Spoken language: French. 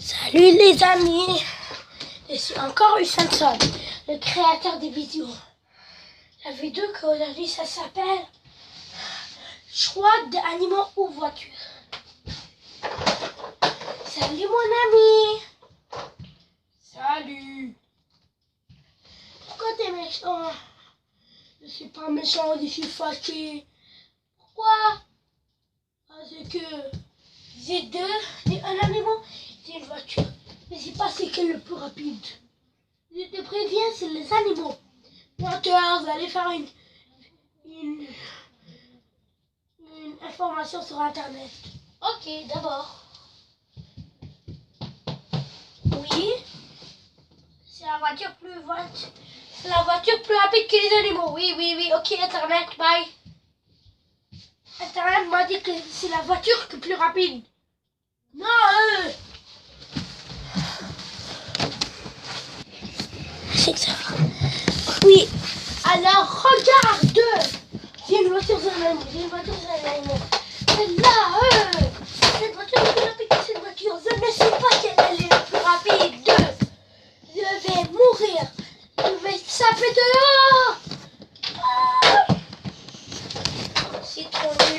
Salut les amis, je suis encore Usain, le créateur des vidéos. La vidéo qu'aujourd'hui ça s'appelle choix d'animaux ou voiture. Salut mon ami. Salut. Pourquoi t'es méchant? Je suis pas méchant, je suis fâché. Pourquoi? Parce que j'ai un animal et une voiture. Mais c'est pas c'est quel est le plus rapide. Je te préviens, c'est les animaux. Menteur, vous allez faire une information sur internet. Ok, d'abord. Oui. C'est la voiture plus rapide que les animaux. Oui. Ok, internet, bye. Internet m'a dit que c'est la voiture qui est plus rapide. Non, c'est que ça. Oui. Alors, regarde. J'ai une voiture sur l'animal. Celle-là, cette voiture est plus rapide que cette voiture. Je ne sais pas quelle est la plus rapide. Je vais mourir. Je vais taper dehors. C'est trop long.